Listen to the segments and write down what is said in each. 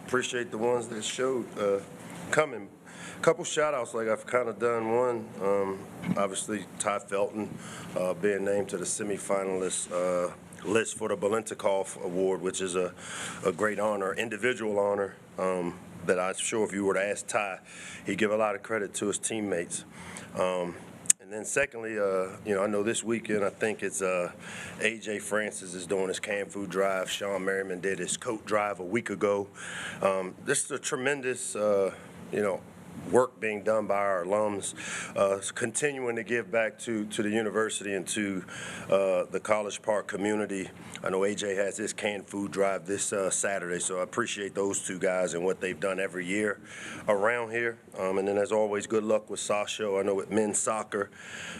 Appreciate the ones that showed coming. A couple shout-outs, like I've kind of done one. Obviously, Felton being named to the semifinalist list for the Balentikov Award, which is a great honor, individual honor, that I'm sure if you were to ask Ty, he'd give a lot of credit to his teammates. And then secondly, I know this weekend, I think it's A.J. Francis is doing his canned food drive. Sean Merriman did his coat drive a week ago. This is a tremendous, work being done by our alums, continuing to give back to the university and to the College Park community. I know AJ has his canned food drive this Saturday, so I appreciate those two guys and what they've done every year around here. And then, as always, good luck with Sasho. I know with men's soccer,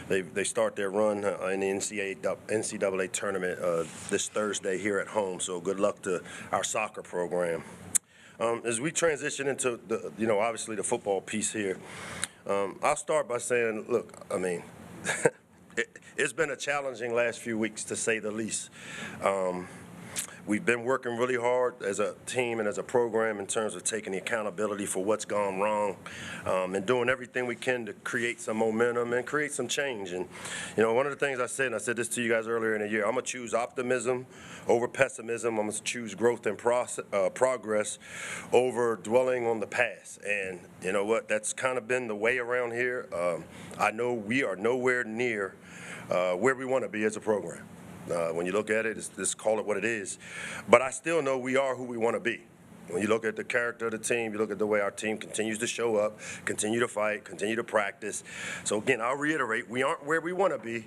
they start their run in the NCAA tournament this Thursday here at home, so good luck to our soccer program. As we transition into obviously the football piece here, I'll start by saying, look, I mean, it's been a challenging last few weeks, to say the least. We've been working really hard as a team and as a program in terms of taking the accountability for what's gone wrong, and doing everything we can to create some momentum and create some change. And, one of the things I said, and I said this to you guys earlier in the year, I'm going to choose optimism over pessimism. I'm going to choose growth and progress over dwelling on the past. And you know what? That's kind of been the way around here. I know we are nowhere near where we want to be as a program. When you look at it, just call it what it is. But I still know we are who we want to be. When you look at the character of the team, you look at the way our team continues to show up, continue to fight, continue to practice. So, again, I'll reiterate, we aren't where we want to be,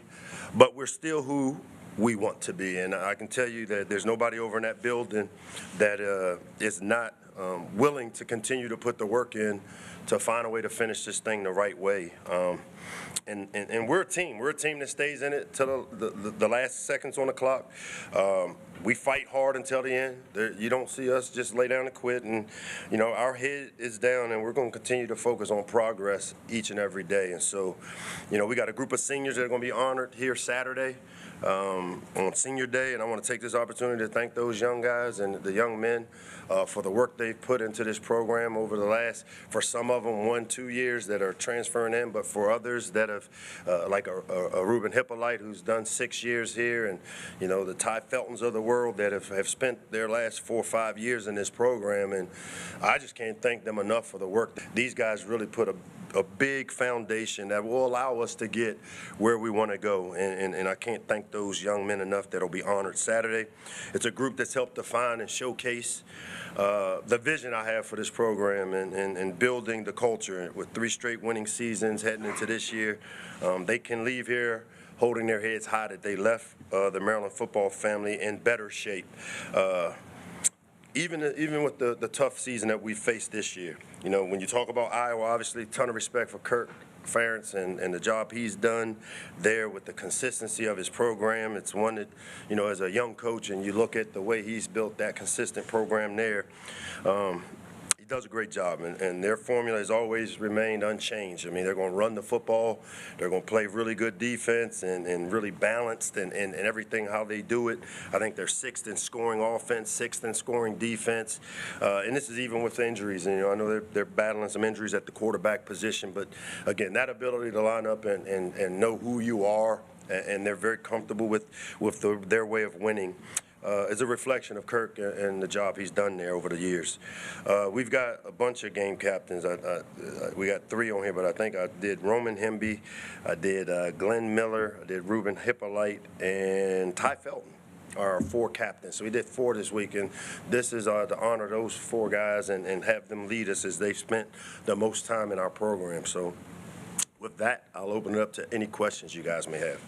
but we're still who we want to be. And I can tell you that there's nobody over in that building that is not willing to continue to put the work in to find a way to finish this thing the right way. And we're a team. We're a team that stays in it till the last seconds on the clock. We fight hard until the end. You don't see us just lay down and quit. And, our head is down, and we're going to continue to focus on progress each and every day. And so, we got a group of seniors that are going to be honored here Saturday on Senior Day. And I want to take this opportunity to thank those young guys and the young men for the work they've put into this program over the last, for some of them, 1-2 years that are transferring in, but for others that have, like a Reuben Hippolyte who's done 6 years here, and, the Ty Feltons of the world that have spent their last 4 or 5 years in this program. And I just can't thank them enough for the work. These guys really put a big foundation that will allow us to get where we want to go. And I can't thank those young men enough that will be honored Saturday. It's a group that's helped define and showcase the vision I have for this program and building the culture. With 3 straight winning seasons heading into this year, they can leave here holding their heads high that they left the Maryland football family in better shape. Even with the tough season that we faced this year. When you talk about Iowa, obviously, a ton of respect for Kirk Ferentz and the job he's done there with the consistency of his program. It's one that, as a young coach, and you look at the way he's built that consistent program there, he does a great job, and their formula has always remained unchanged. I mean, they're going to run the football, they're going to play really good defense and really balanced and everything how they do it. I think they're 6th in scoring offense, 6th in scoring defense, and this is even with injuries. And I know they're battling some injuries at the quarterback position, but again, that ability to line up and know who you are, and they're very comfortable with their way of winning. Is a reflection of Kirk and the job he's done there over the years. We've got a bunch of game captains. We got 3 on here, but I think I did Roman Hemby, I did Glenn Miller, I did Reuben Hippolyte, and Ty Felton are our 4 captains. So we did 4 this week, and this is to honor those 4 guys and have them lead us as they've spent the most time in our program. So with that, I'll open it up to any questions you guys may have.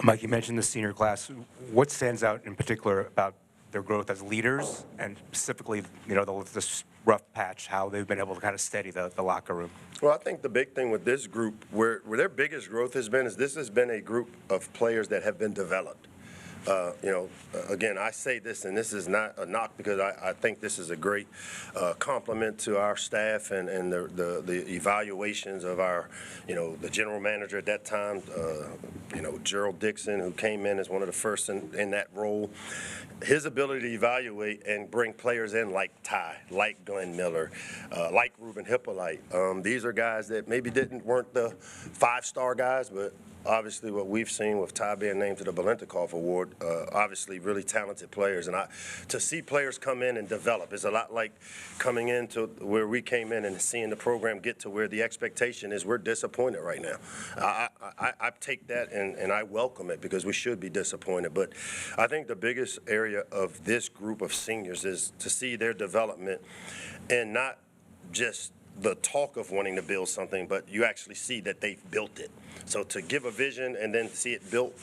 Mike, you mentioned the senior class. What stands out in particular about their growth as leaders, and specifically, this rough patch, how they've been able to kind of steady the locker room? Well, I think the big thing with this group, where their biggest growth has been, is this has been a group of players that have been developed. Again, I say this, and this is not a knock because I think this is a great compliment to our staff and the evaluations of our, the general manager at that time, Gerald Dixon, who came in as one of the first in that role. His ability to evaluate and bring players in like Ty, like Glenn Miller, like Ruben Hippolyte. These are guys that maybe weren't the five-star guys, but obviously what we've seen with Ty being named to the Balintikoff Award, obviously really talented players. And to see players come in and develop is a lot like coming into where we came in and seeing the program get to where the expectation is we're disappointed right now. I take that and I welcome it because we should be disappointed. But I think the biggest area of this group of seniors is to see their development and not just the talk of wanting to build something, but you actually see that they've built it. So to give a vision and then see it built,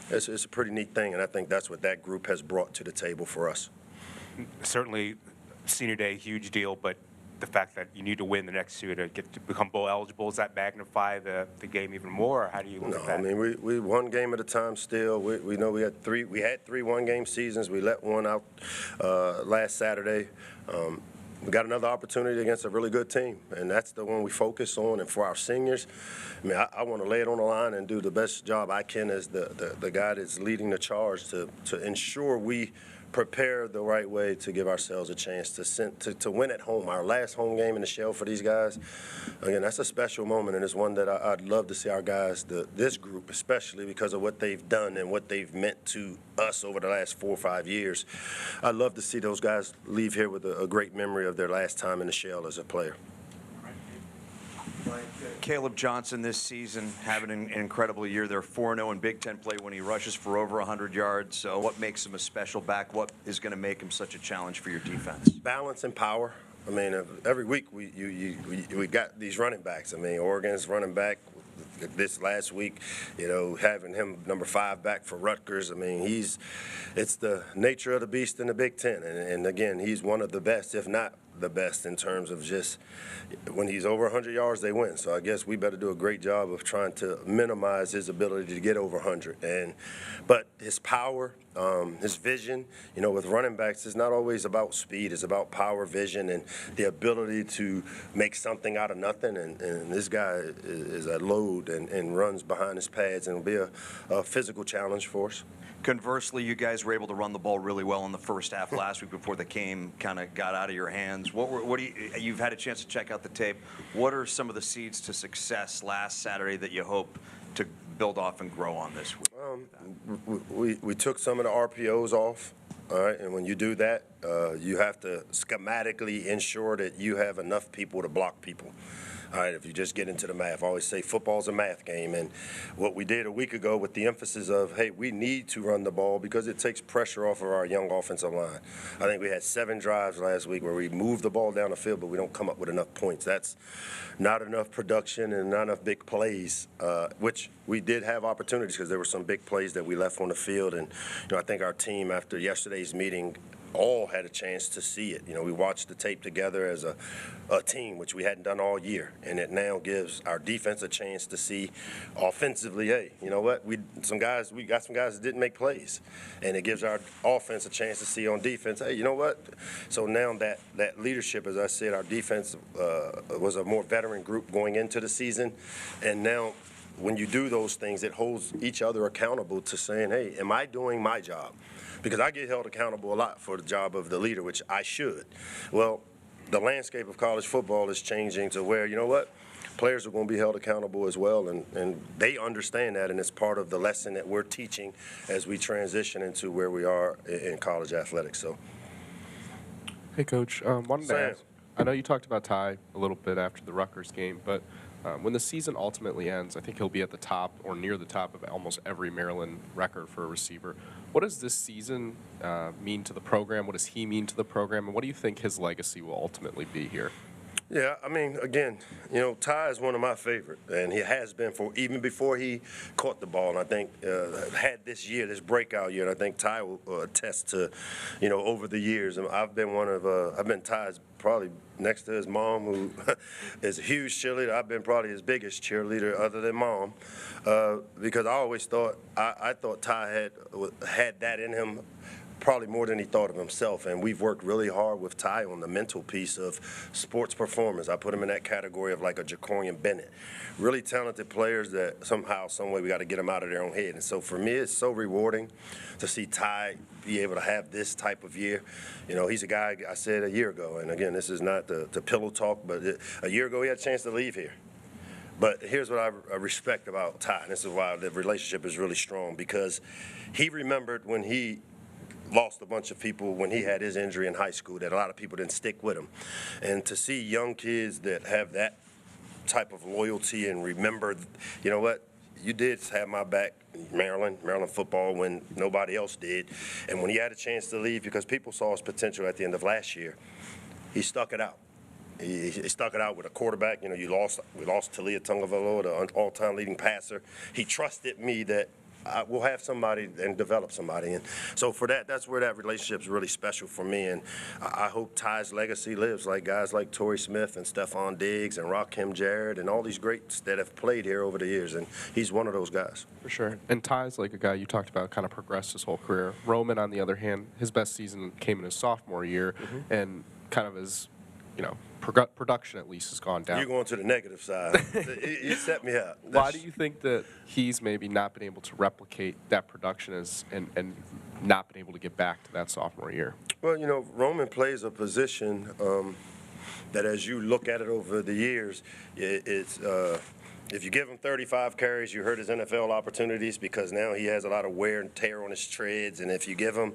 it's a pretty neat thing, and I think that's what that group has brought to the table for us. Certainly, senior day, huge deal, but the fact that you need to win the next two to get to become bowl eligible, does that magnify the game even more, or how do you look at that? I mean, we one game at a time still. We know we had three one-game seasons. We let one out last Saturday. We got another opportunity against a really good team, and that's the one we focus on. And for our seniors, I mean, I want to lay it on the line and do the best job I can as the guy that's leading the charge to ensure we prepare the right way to give ourselves a chance to win at home. Our last home game in the shell for these guys, again, that's a special moment, and it's one that I'd love to see our guys, this group especially, because of what they've done and what they've meant to us over the last 4 or 5 years. I'd love to see those guys leave here with a great memory of their last time in the shell as a player. Caleb Johnson this season having an incredible year. They're 4-0 in Big Ten play when he rushes for over 100 yards. So what makes him a special back? What is going to make him such a challenge for your defense? Balance and power. I mean, every week we got these running backs. I mean, Oregon's running back this last week, having him number 5 back for Rutgers. I mean, it's the nature of the beast in the Big Ten. And again, he's one of the best, if not the best, in terms of just when he's over 100 yards, they win. So I guess we better do a great job of trying to minimize his ability to get over 100. But his power, his vision, with running backs, it's not always about speed. It's about power, vision, and the ability to make something out of nothing. And this guy is a load and runs behind his pads and will be a physical challenge for us. Conversely, you guys were able to run the ball really well in the first half last week before the game kind of got out of your hands. You've had a chance to check out the tape. What are some of the seeds to success last Saturday that you hope to build off and grow on this week? We took some of the RPOs off. All right, and when you do that, you have to schematically ensure that you have enough people to block people. All right, if you just get into the math, I always say football's a math game. And what we did a week ago with the emphasis of, hey, we need to run the ball because it takes pressure off of our young offensive line. I think we had 7 drives last week where we moved the ball down the field, but we don't come up with enough points. That's not enough production and not enough big plays, which we did have opportunities because there were some big plays that we left on the field. And, I think our team, after yesterday's meeting, all had a chance to see it. We watched the tape together as a team, which we hadn't done all year, and it now gives our defense a chance to see offensively, hey, you know what, we got some guys that didn't make plays, and it gives our offense a chance to see on defense, hey, you know what? So now that leadership, as I said, our defense was a more veteran group going into the season, and now when you do those things, it holds each other accountable to saying, hey, am I doing my job? Because I get held accountable a lot for the job of the leader, which I should. Well, the landscape of college football is changing to where, you know what, players are going to be held accountable as well, and they understand that, and it's part of the lesson that we're teaching as we transition into where we are in college athletics. So, hey, Coach, wanted to ask, I know you talked about Ty a little bit after the Rutgers game, but when the season ultimately ends, I think he'll be at the top or near the top of almost every Maryland record for a receiver. What does this season mean to the program? What does he mean to the program? And what do you think his legacy will ultimately be here? Yeah, I mean, again, Ty is one of my favorite, and he has been for even before he caught the ball. And I think had this year, this breakout year, and I think Ty will attest to, over the years. And I've been Ty's probably next to his mom, who is a huge cheerleader. I've been probably his biggest cheerleader, other than mom, because I always thought I thought Ty had that in him. Probably more than he thought of himself, and we've worked really hard with Ty on the mental piece of sports performance. I put him in that category of like a Jacorian Bennett. Really talented players that somehow, some way, we got to get them out of their own head. And so for me, it's so rewarding to see Ty be able to have this type of year. He's a guy I said a year ago, and again, this is not the pillow talk, but a year ago he had a chance to leave here. But here's what I respect about Ty, and this is why the relationship is really strong, because he remembered when he lost a bunch of people when he had his injury in high school, that a lot of people didn't stick with him. And to see young kids that have that type of loyalty and remember, you know what, you did have my back, Maryland football, when nobody else did. And when he had a chance to leave, because people saw his potential at the end of last year, he stuck it out. He stuck it out with a quarterback. We lost Talia Tungavaloa, the all-time leading passer. He trusted me that we'll have somebody and develop somebody. And so for that's where that relationship is really special for me. And I hope Ty's legacy lives, like guys like Torrey Smith and Stephon Diggs and Rakim Jarrett and all these greats that have played here over the years. And he's one of those guys. For sure. And Ty's like a guy you talked about, kind of progressed his whole career. Roman, on the other hand, his best season came in his sophomore year, and kind of his, production at least has gone down. You're going to the negative side. You set me up. Why do you think that he's maybe not been able to replicate that production and not been able to get back to that sophomore year? Well, Roman plays a position that, as you look at it over the years, it's if you give him 35 carries, you hurt his NFL opportunities, because now he has a lot of wear and tear on his treads. And if you give him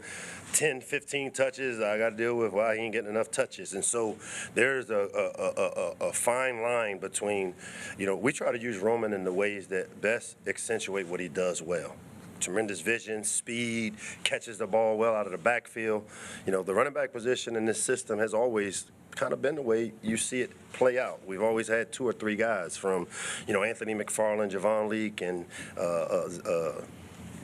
10, 15 touches, I got to deal with why he ain't getting enough touches. And so there's a fine line between, we try to use Roman in the ways that best accentuate what he does well. Tremendous vision, speed, catches the ball well out of the backfield. The running back position in this system has always kind of been the way you see it play out. We've always had two or three guys from, Anthony McFarland, Javon Leake, and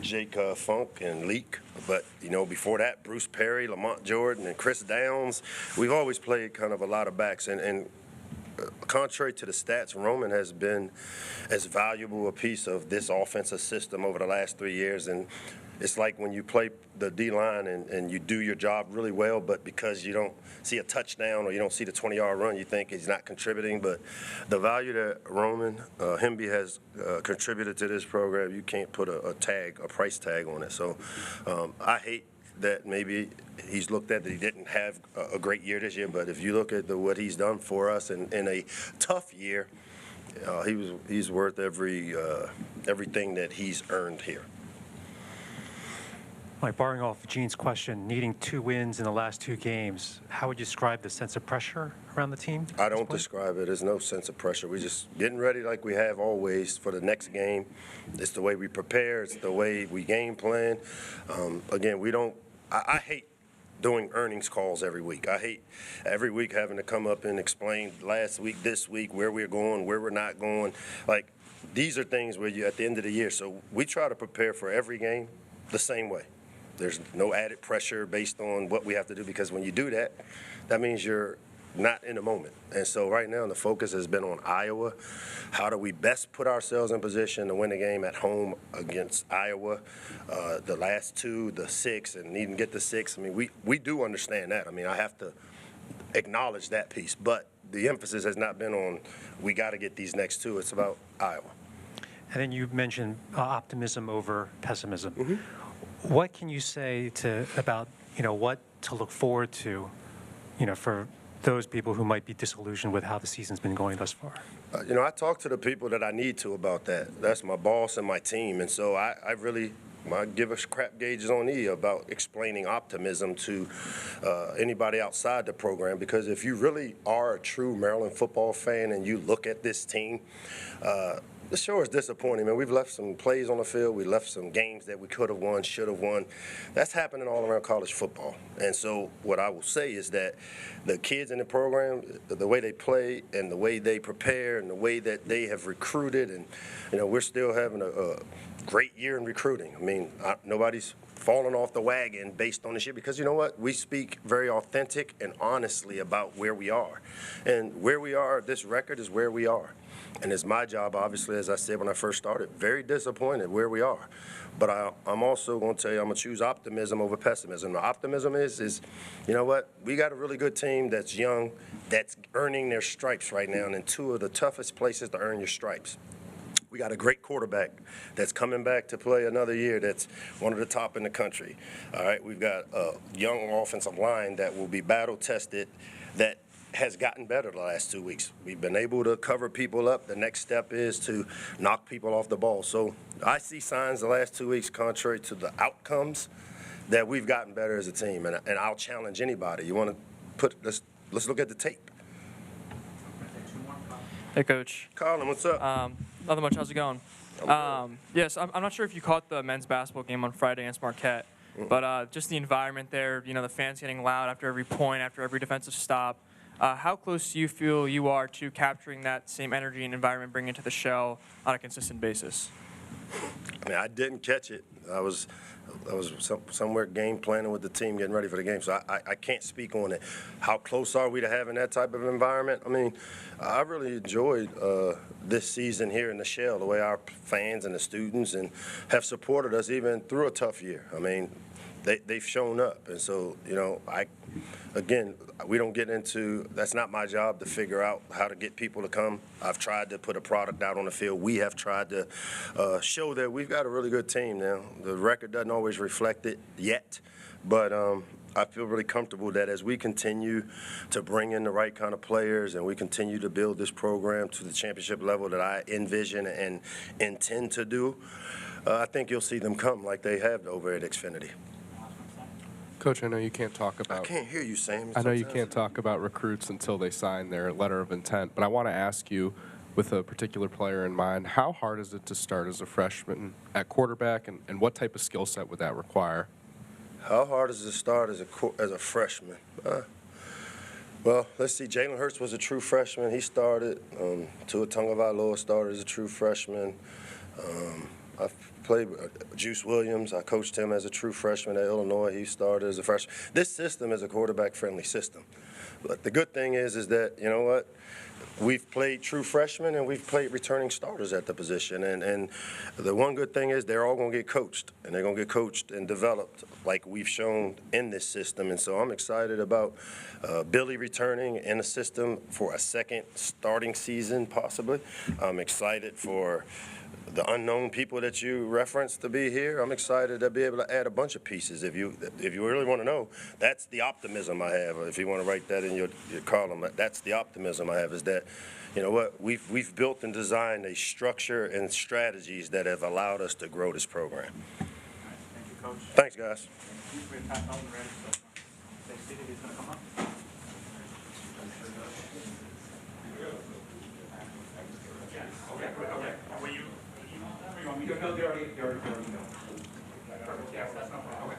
Jake Funk and Leake. But, before that, Bruce Perry, Lamont Jordan, and Chris Downs. We've always played kind of a lot of backs. And contrary to the stats, Roman has been as valuable a piece of this offensive system over the last 3 years. And it's like when you play the D-line and you do your job really well, but because you don't see a touchdown or you don't see the 20-yard run, you think he's not contributing. But the value that Roman Hemby has contributed to this program, you can't put a price tag on it. So I hate that maybe he's looked at that he didn't have a great year this year, but if you look at what he's done for us in a tough year, he's worth everything that he's earned here. Mike, borrowing off Gene's question, needing 2 wins in the last 2 games, how would you describe the sense of pressure around the team? I don't describe it. There's no sense of pressure. We're just getting ready like we have always for the next game. It's the way we prepare. It's the way we game plan. Again, I hate doing earnings calls every week. I hate every week having to come up and explain last week, this week, where we're going, where we're not going. Like, these are things where you at the end of the year. So we try to prepare for every game the same way. There's no added pressure based on what we have to do, because when you do that, that means you're not in the moment. And so right now the focus has been on Iowa. How do we best put ourselves in position to win the game at home against Iowa? The last 2, the 6, and even get the 6. I mean, we do understand that. I mean, I have to acknowledge that piece. But the emphasis has not been on we got to get these next 2. It's about Iowa. And then you mentioned optimism over pessimism. Mm-hmm. What can you say about what to look forward to, for those people who might be disillusioned with how the season's been going thus far? I talk to the people that I need to about that. That's my boss and my team. And so I really my give us crap gauges on E about explaining optimism to anybody outside the program, because if you really are a true Maryland football fan and you look at this team, the show is disappointing, man. We've left some plays on the field. We left some games that we could have won, should have won. That's happening all around college football. And so what I will say is that the kids in the program, the way they play and the way they prepare and the way that they have recruited, and, we're still having a great year in recruiting. I mean, nobody's falling off the wagon based on this year, because you know what? We speak very authentic and honestly about where we are. And where we are, this record is where we are. And it's my job, obviously, as I said when I first started, very disappointed where we are. But I'm also going to tell you, I'm going to choose optimism over pessimism. The optimism is, you know what? We got a really good team that's young, that's earning their stripes right now, and in two of the toughest places to earn your stripes. We got a great quarterback that's coming back to play another year that's one of the top in the country. All right, we've got a young offensive line that will be battle-tested, that has gotten better the last 2 weeks. We've been able to cover people up. The next step is to knock people off the ball. So I see signs the last 2 weeks, contrary to the outcomes, that we've gotten better as a team. And I'll challenge anybody. You want to let's look at the tape. Hey, Coach. Colin, what's up? Nothing much. How's it going? Yes, I'm not sure if you caught the men's basketball game on Friday against Marquette, but just the environment there, the fans getting loud after every point, after every defensive stop. How close do you feel you are to capturing that same energy and environment, bringing it to the show on a consistent basis? I mean, I didn't catch it. I was somewhere game planning with the team, getting ready for the game, so I can't speak on it. How close are we to having that type of environment? I mean, I really enjoyed this season here in the Shell, the way our fans and the students and have supported us even through a tough year. I mean, they've shown up, and so again, we don't get into, that's not my job to figure out how to get people to come. I've tried to put a product out on the field. We have tried to show that we've got a really good team now. The record doesn't always reflect it yet, but I feel really comfortable that as we continue to bring in the right kind of players and we continue to build this program to the championship level that I envision and intend to do, I think you'll see them come like they have over at Xfinity. Coach, I know you can't talk about. I can't hear you, Sam. I know you can't talk about recruits until they sign their letter of intent, but I want to ask you, with a particular player in mind, how hard is it to start as a freshman at quarterback, and what type of skill set would that require? How hard is it to start as a freshman? Well, let's see. Jalen Hurts was a true freshman. He started. Tua Tagovailoa started as a true freshman. I've played Juice Williams. I coached him as a true freshman at Illinois. He started as a freshman. This system is a quarterback-friendly system. But the good thing is that, you know what, we've played true freshmen and we've played returning starters at the position. And the one good thing is they're all going to get coached, and they're going to get coached and developed like we've shown in this system. And so I'm excited about Billy returning in a system for a second starting season, possibly. I'm excited for the unknown people that you referenced to be here. I'm excited to be able to add a bunch of pieces. If you really want to know, that's the optimism I have. If you want to write that in your column, that's the optimism I have, is that, you know what, we've built and designed a structure and strategies that have allowed us to grow this program. Thank you, Coach. Thanks, guys. We have Pat Felton ready, so stay seated. He's going to come up. Okay. Will you? No, they already know. Perfect. Yes, that's no problem.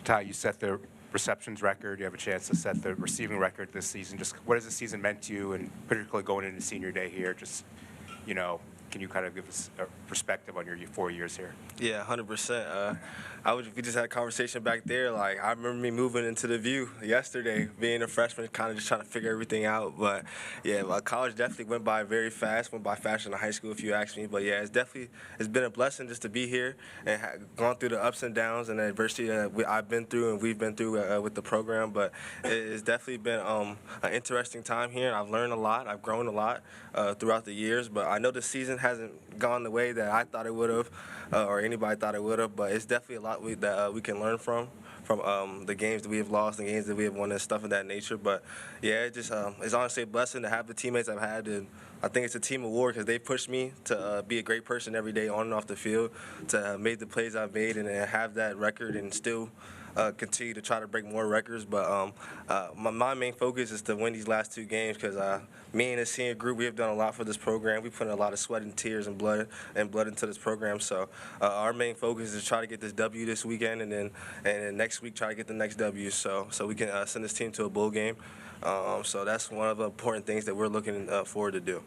Ty, you set the receptions record. You have a chance to set the receiving record this season. Just what has the season meant to you, and particularly going into senior day here? Just, can you kind of give us perspective on your 4 years here? Yeah, 100%. We just had a conversation back there. Like, I remember me moving into the View yesterday, being a freshman, kind of just trying to figure everything out. But yeah, college definitely went by very fast. Went by faster than high school, if you ask me. But yeah, it's been a blessing just to be here and gone through the ups and downs and the adversity that I've been through and we've been through with the program. But it's definitely been an interesting time here. I've learned a lot. I've grown a lot throughout the years. But I know the season hasn't gone the way that I thought it would have, or anybody thought it would have. But it's definitely a lot that we can learn from the games that we have lost, the games that we have won, and stuff of that nature. But yeah, it's honestly a blessing to have the teammates I've had. And I think it's a team award because they pushed me to be a great person every day on and off the field, to make the plays I've made and have that record and still continue to try to break more records. But my main focus is to win these last 2 games because me and the senior group, we have done a lot for this program. We put in a lot of sweat and tears and blood into this program. So our main focus is to try to get this W this weekend, and then next week try to get the next W so we can send this team to a bowl game. So that's one of the important things that we're looking forward to do.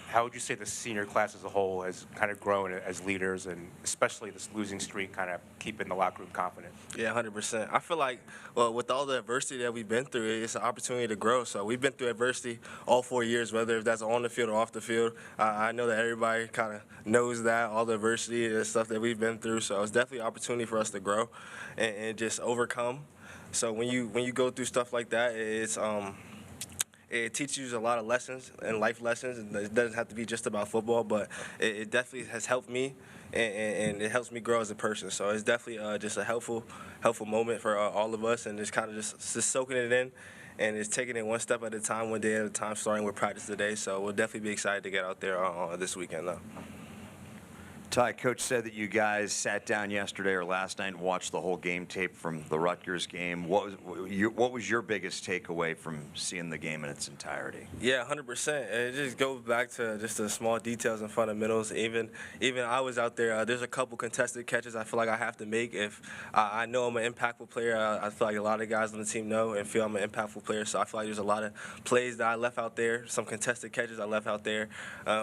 How would you say the senior class as a whole has kind of grown as leaders, and especially this losing streak kind of keeping the locker room confident? Yeah, 100%. I feel like, well, with all the adversity that we've been through, it's an opportunity to grow. So we've been through adversity all 4 years, whether if that's on the field or off the field. I know that everybody kind of knows that, all the adversity and stuff that we've been through. So it's definitely an opportunity for us to grow and just overcome. So when you go through stuff like that, it teaches you a lot of lessons and life lessons. And it doesn't have to be just about football, but it definitely has helped me, and it helps me grow as a person. So it's definitely just a helpful moment for all of us, and it's kind of just soaking it in, and it's taking it one step at a time, one day at a time, starting with practice today. So we'll definitely be excited to get out there this weekend, though. Ty, Coach said that you guys sat down yesterday or last night and watched the whole game tape from the Rutgers game. What was your biggest takeaway from seeing the game in its entirety? Yeah, 100%. It just goes back to just the small details and fundamentals. Even I was out there. There's a couple contested catches I feel like I have to make. If I know I'm an impactful player, I feel like a lot of guys on the team know and feel I'm an impactful player. So I feel like there's a lot of plays that I left out there, some contested catches I left out there,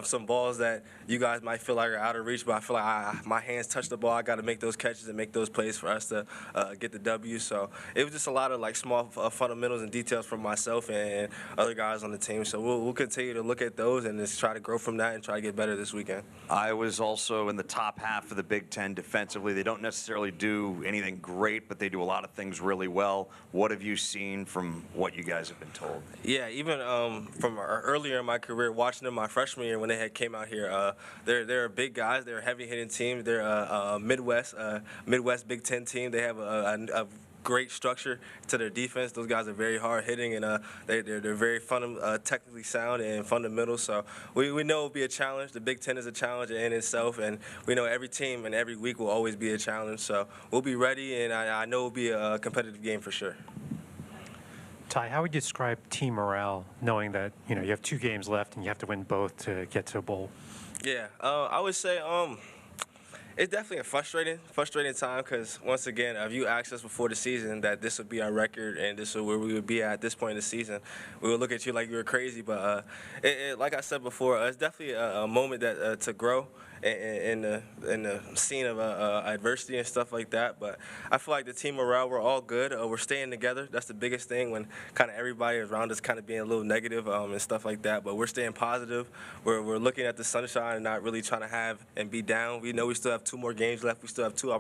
some balls that you guys might feel like are out of reach, but I feel like my hands touch the ball. I got to make those catches and make those plays for us to get the W. So it was just a lot of like small fundamentals and details from myself and other guys on the team. So we'll continue to look at those and just try to grow from that and try to get better this weekend. Iowa's also in the top half of the Big Ten defensively. They don't necessarily do anything great, but they do a lot of things really well. What have you seen from what you guys have been told? Yeah, even from earlier in my career, watching them my freshman year when they had came out here, they're big guys. They're a heavy-hitting team. They're a Midwest Big Ten team. They have a great structure to their defense. Those guys are very hard-hitting, and they're very technically sound and fundamental. So we know it'll be a challenge. The Big Ten is a challenge in itself, and we know every team and every week will always be a challenge. So we'll be ready, and I know it'll be a competitive game for sure. Ty, how would you describe team morale, knowing that you have 2 games left and you have to win both to get to a bowl? Yeah, I would say it's definitely a frustrating time because, once again, if you asked us before the season that this would be our record and this is where we would be at this point in the season, we would look at you like you were crazy. But like I said before, it's definitely a moment that to grow in the scene of adversity and stuff like that. But I feel like the team morale, we're all good. We're staying together. That's the biggest thing when kind of everybody around us kind of being a little negative and stuff like that. But we're staying positive. We're looking at the sunshine and not really trying to have and be down. We know we still have 2 more games left. We still have 2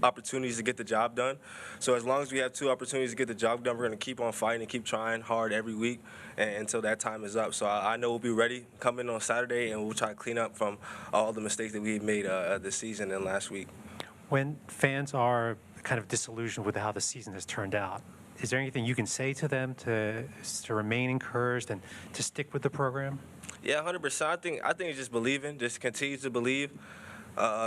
opportunities to get the job done. So as long as we have 2 opportunities to get the job done, we're going to keep on fighting and keep trying hard every week until that time is up. So I know we'll be ready coming on Saturday, and we'll try to clean up from all the mistakes that we've made this season and last week. When fans are kind of disillusioned with how the season has turned out, is there anything you can say to them to remain encouraged and to stick with the program? Yeah, 100%. I think it's just believing, just continue to believe.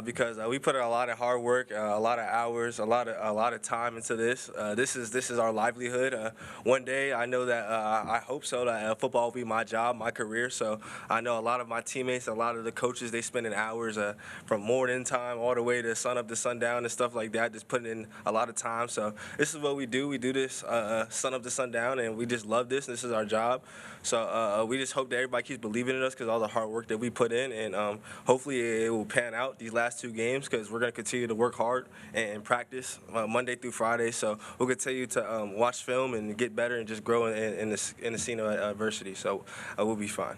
because we put a lot of hard work, a lot of hours, a lot of time into this. This is our livelihood. One day, I know that I hope so that football will be my job, my career. So I know a lot of my teammates, a lot of the coaches, they spend hours from morning time all the way to sun up to sundown and stuff like that, just putting in a lot of time. So this is what we do. We do this sun up to sundown, and we just love this. This is our job. So we just hope that everybody keeps believing in us because all the hard work that we put in, and hopefully it will pan out these last 2 games because we're going to continue to work hard and practice Monday through Friday. So we'll continue to watch film and get better and just grow in the scene of adversity. So we'll be fine.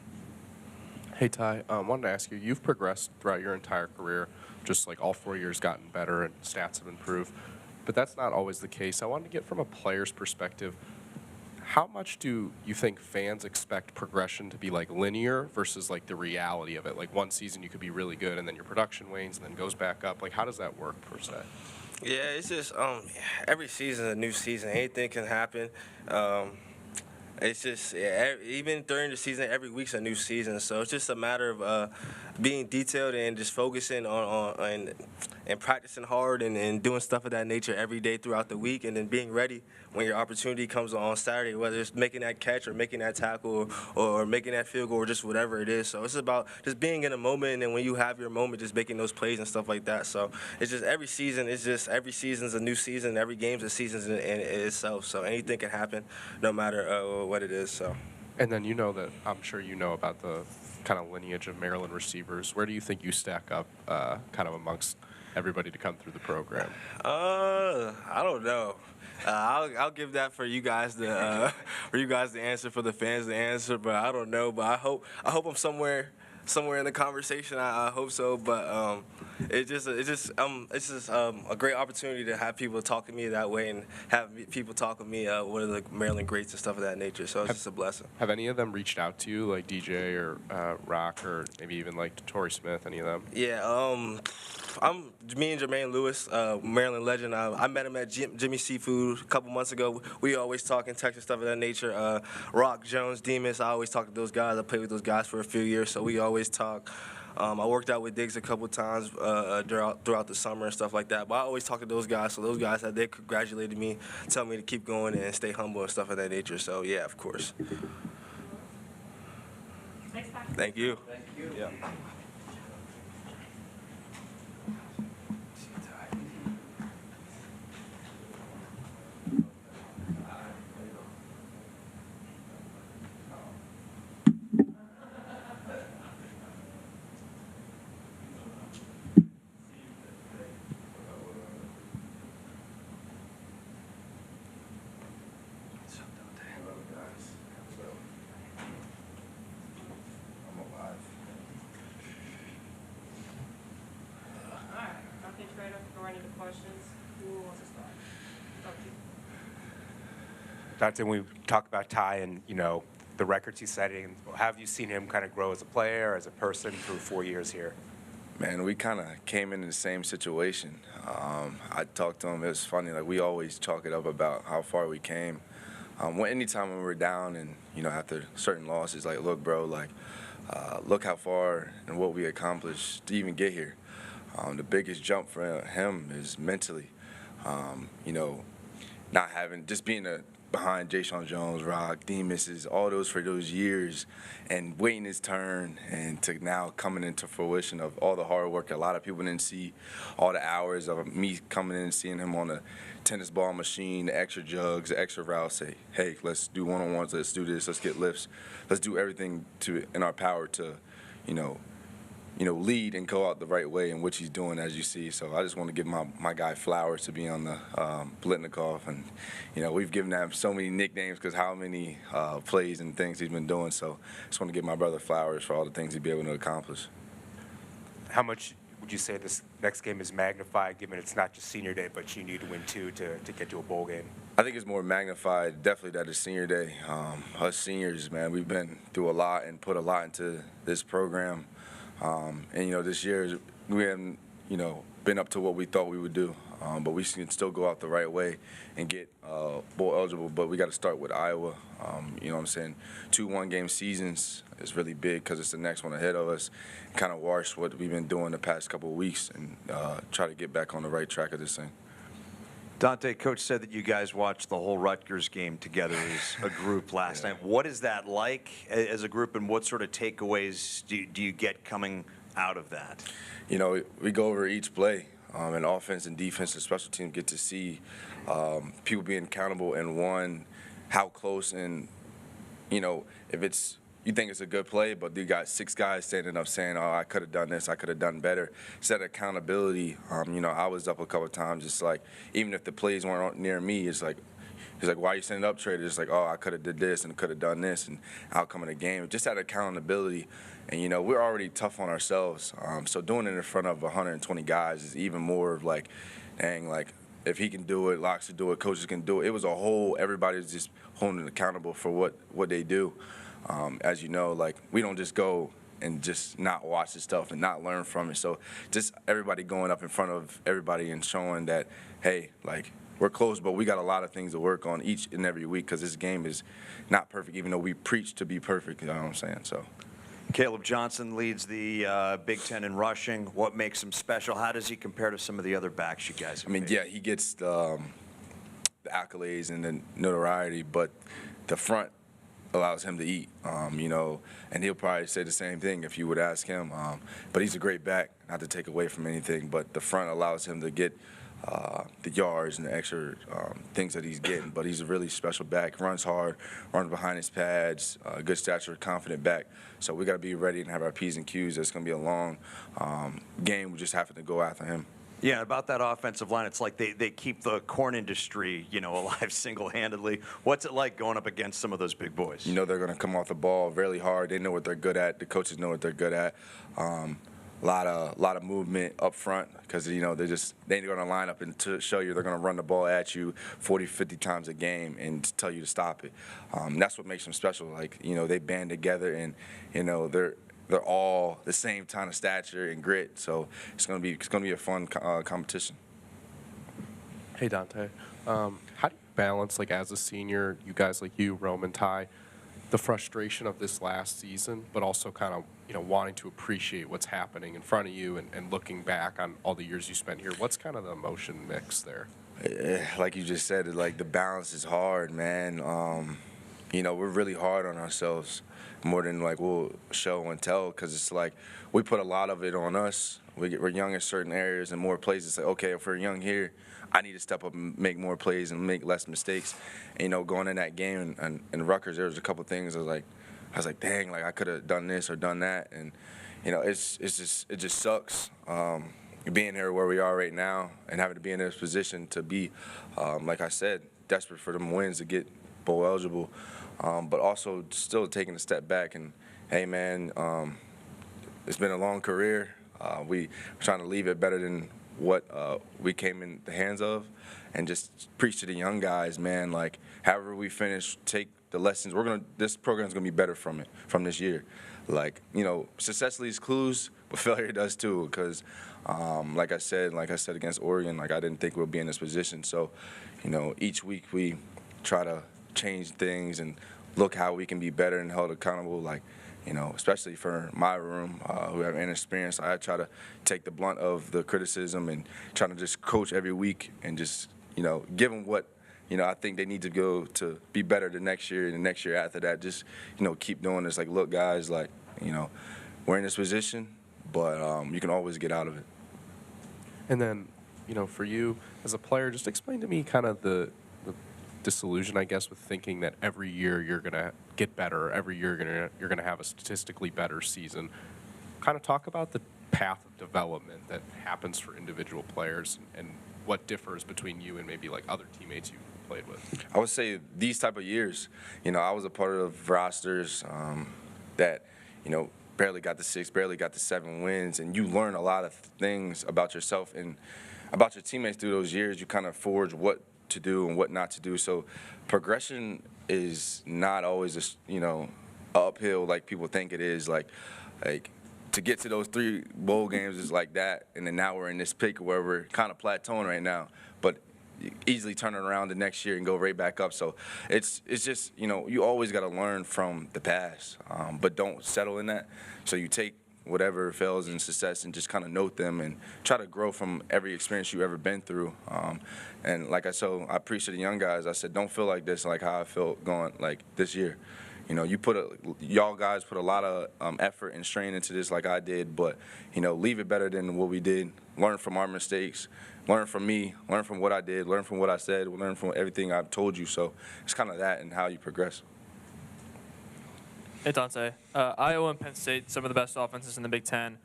Hey, Ty, wanted to ask you, you've progressed throughout your entire career, just like all 4 years gotten better and stats have improved, but that's not always the case. I wanted to get from a player's perspective, how much do you think fans expect progression to be like linear versus like the reality of it? Like one season you could be really good and then your production wanes and then goes back up. Like how does that work per se? Yeah, it's just every season is a new season. Anything can happen. It's just even during the season, every week's a new season. So it's just a matter of being detailed and just focusing on and practicing hard and doing stuff of that nature every day throughout the week, and then being ready when your opportunity comes on Saturday, whether it's making that catch or making that tackle or making that field goal or just whatever it is. So it's about just being in a moment, and then when you have your moment, just making those plays and stuff like that. So it's just every season's a new season. Every game's a season in itself. So anything can happen, no matter what it is. So. And then you know that I'm sure you know about the kind of lineage of Maryland receivers. Where do you think you stack up kind of amongst everybody to come through the program? I don't know. I'll give that for you guys to answer, for the fans to answer. But I don't know. But I hope I'm somewhere in the conversation. I hope so. But it's just a great opportunity to have people talk to me that way and have people talk to me what are the Maryland greats and stuff of that nature. So it's just a blessing. Have any of them reached out to you, like DJ or Rock, or maybe even like Torrey Smith? Any of them? Yeah. Me and Jermaine Lewis, Maryland legend. I met him at Jimmy Seafood a couple months ago. We always talk and text and stuff of that nature. Rock, Jones, Demas, I always talk to those guys. I played with those guys for a few years, so we always talk. I worked out with Diggs a couple times throughout the summer and stuff like that. But I always talk to those guys. So those guys, they congratulated me, tell me to keep going and stay humble and stuff of that nature. So yeah, of course. Thank you. Thank you. Yeah. Dante, when we talk about Ty and, you know, the records he's setting, have you seen him kind of grow as a player, as a person through 4 years here? Man, we kind of came into the same situation. I talked to him. It was funny. Like, we always chalk it up about how far we came. Anytime when we're down and, you know, after certain losses, like, look, bro, like, look how far and what we accomplished to even get here. The biggest jump for him is mentally, you know, not having, just being behind Jayshon Jones, Rock, Demas, all those for those years, and waiting his turn, and to now coming into fruition of all the hard work. A lot of people didn't see all the hours of me coming in and seeing him on the tennis ball machine, the extra jugs, the extra routes, say, hey, let's do one-on-ones, let's do this, let's get lifts, let's do everything in our power to, you know, lead and go out the right way in which he's doing, as you see. So I just want to give my guy flowers to be on the Blitnikoff. And, you know, we've given him so many nicknames because how many plays and things he's been doing. So I just want to give my brother flowers for all the things he'd be able to accomplish. How much would you say this next game is magnified, given it's not just senior day, but you need to win two to get to a bowl game? I think it's more magnified, definitely, that it's senior day. Us seniors, man, we've been through a lot and put a lot into this program. And, you know, this year we haven't, you know, been up to what we thought we would do. but we can still go out the right way and get bowl eligible. But we got to start with Iowa. You know what I'm saying? 2 one-game seasons is really big because it's the next one ahead of us. Kind of wash what we've been doing the past couple of weeks and try to get back on the right track of this thing. Dante, Coach said that you guys watched the whole Rutgers game together as a group last night. What is that like as a group, and what sort of takeaways do you get coming out of that? You know, we go over each play, and offense and defense and special team get to see people being accountable and, one, how close and, you know, if it's you think it's a good play, but you got 6 guys standing up saying, oh, I could have done this, I could have done better. It's that accountability. You know, I was up a couple of times. It's like, even if the plays weren't near me, it's like, he's like, why are you standing up, Trader? It's like, oh, I could have did this and could have done this, and outcome of the game. Just that accountability. And, you know, we're already tough on ourselves. So doing it in front of 120 guys is even more of like, dang, like, if he can do it, Locks can do it, coaches can do it. It was a whole, everybody's just holding it accountable for what they do. As you know, like, we don't just go and just not watch the stuff and not learn from it. So just everybody going up in front of everybody and showing that, hey, like, we're close, but we got a lot of things to work on each and every week because this game is not perfect, even though we preach to be perfect, you know what I'm saying? So. Caleb Johnson leads the Big Ten in rushing. What makes him special? How does he compare to some of the other backs you guys have faced? Yeah, he gets the accolades and the notoriety, but the front allows him to eat, you know, and he'll probably say the same thing if you would ask him. But he's a great back, not to take away from anything, but the front allows him to get the yards and the extra things that he's getting. But he's a really special back, runs hard, runs behind his pads, good stature, confident back. So we got to be ready and have our P's and Q's. It's going to be a long game. We just have to go after him. Yeah, about that offensive line, it's like they keep the corn industry, you know, alive single-handedly. What's it like going up against some of those big boys? You know they're going to come off the ball really hard. They know what they're good at. The coaches know what they're good at. A lot of movement up front because, you know, they're going to line up and to show you they're going to run the ball at you 40, 50 times a game and tell you to stop it. That's what makes them special. Like, you know, they band together and, you know, they're all the same kind of stature and grit. So it's gonna be a fun competition. Hey Dante, how do you balance, like, as a senior, you guys like you, Roman, Ty, the frustration of this last season, but also kind of, you know, wanting to appreciate what's happening in front of you and looking back on all the years you spent here? What's kind of the emotion mix there? Like you just said, like, the balance is hard, man. You know, we're really hard on ourselves, more than like we'll show and tell, because it's like we put a lot of it on us. We're young in certain areas and more plays. It's like, okay, if we're young here, I need to step up and make more plays and make less mistakes. And, you know, going in that game and Rutgers, there was a couple things I was like, dang, like I could have done this or done that, and, you know, it just sucks. Being here where we are right now and having to be in this position to be, like I said, desperate for them wins to get bowl eligible. But also still taking a step back and, hey, man, it's been a long career. We're trying to leave it better than what we came in the hands of, and just preach to the young guys, man, like, however we finish, take the lessons. This program's gonna be better from this year. Like, you know, success leaves clues, but failure does too, because like I said against Oregon, like, I didn't think we'll be in this position. So, you know, each week we try to change things and look how we can be better and held accountable. Like, you know, especially for my room, who have inexperience, I try to take the blunt of the criticism and try to just coach every week and just, you know, give them what, you know, I think they need to go to be better the next year and the next year after that. Just, you know, keep doing this. Like, look, guys, like, you know, we're in this position, but you can always get out of it. And then, you know, for you as a player, just explain to me kind of the disillusion, I guess, with thinking that every year you're going to get better, every year you're going to have a statistically better season. Kind of talk about the path of development that happens for individual players and what differs between you and maybe like other teammates you played with. I would say these type of years, you know, I was a part of rosters that, you know, barely got the 6, barely got the 7 wins, and you learn a lot of things about yourself and about your teammates through those years. You kind of forge what to do and what not to do. So progression is not always, you know, uphill like people think it is. Like to get to those 3 bowl games is like that, and then now we're in this peak where we're kind of plateauing right now, but easily turn it around the next year and go right back up. So it's just, you always got to learn from the past, but don't settle in that. So you take whatever fails in success and just kind of note them and try to grow from every experience you've ever been through. And like I said, I preached to the young guys. I said, don't feel like this, like how I felt going like this year. Y'all guys put a lot of effort and strain into this like I did, but, leave it better than what we did. Learn from our mistakes. Learn from me. Learn from what I did. Learn from what I said. Learn from everything I've told you. So it's kind of that and how you progress. Hey, Dante. Iowa and Penn State, some of the best offenses in the Big Ten.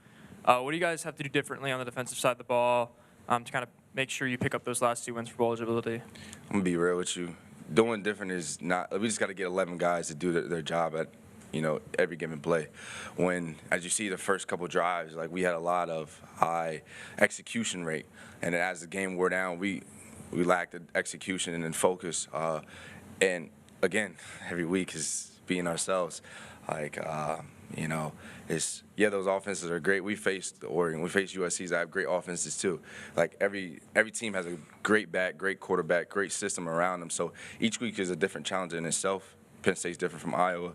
What do you guys have to do differently on the defensive side of the ball to kind of make sure you pick up those last 2 wins for bowl eligibility? I'm going to be real with you. Doing different is not – we just got to get 11 guys to do their job at, every given play. When, as you see the first couple drives, like we had a lot of high execution rate. And as the game wore down, we lacked the execution and focus. And, again, every week is being ourselves. Those offenses are great. We faced Oregon. We faced USC's that have great offenses too. Like every team has a great back, great quarterback, great system around them. So each week is a different challenge in itself. Penn State's different from Iowa,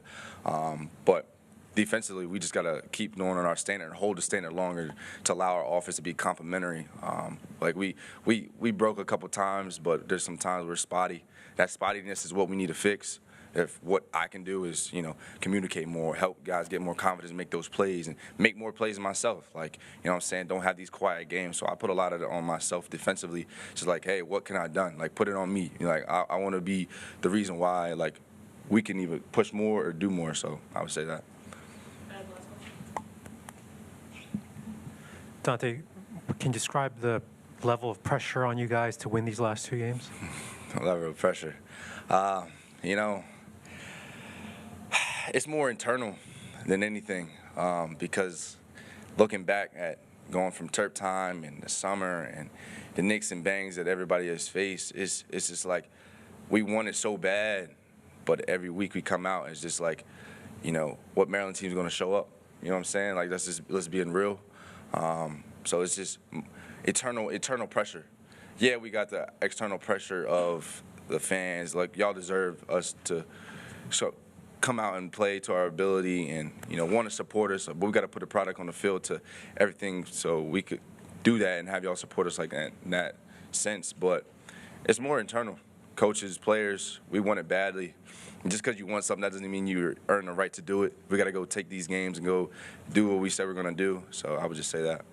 but defensively we just gotta keep knowing on our standard and hold the standard longer to allow our offense to be complementary. We broke a couple times, but there's some times we're spotty. That spottiness is what we need to fix. If what I can do is, communicate more, help guys get more confidence, make those plays, and make more plays myself. Don't have these quiet games. So I put a lot of it on myself defensively. Just like, hey, what can I done? Like, put it on me. I want to be the reason why, we can either push more or do more. So I would say that. Dante, can you describe the level of pressure on you guys to win these last 2 games? Level of pressure. It's more internal than anything because looking back at going from Terp time and the summer and the nicks and bangs that everybody has faced, it's just like we want it so bad, but every week we come out, it's just like, what Maryland team's going to show up. You know what I'm saying? Like, let's being real. So it's just eternal pressure. Yeah, we got the external pressure of the fans. Like, y'all deserve us to come out and play to our ability and, want to support us. But we got to put the product on the field to everything so we could do that and have y'all support us like that in that sense. But it's more internal. Coaches, players, we want it badly. And just because you want something, that doesn't mean you earn the right to do it. We got to go take these games and go do what we said we're going to do. So I would just say that.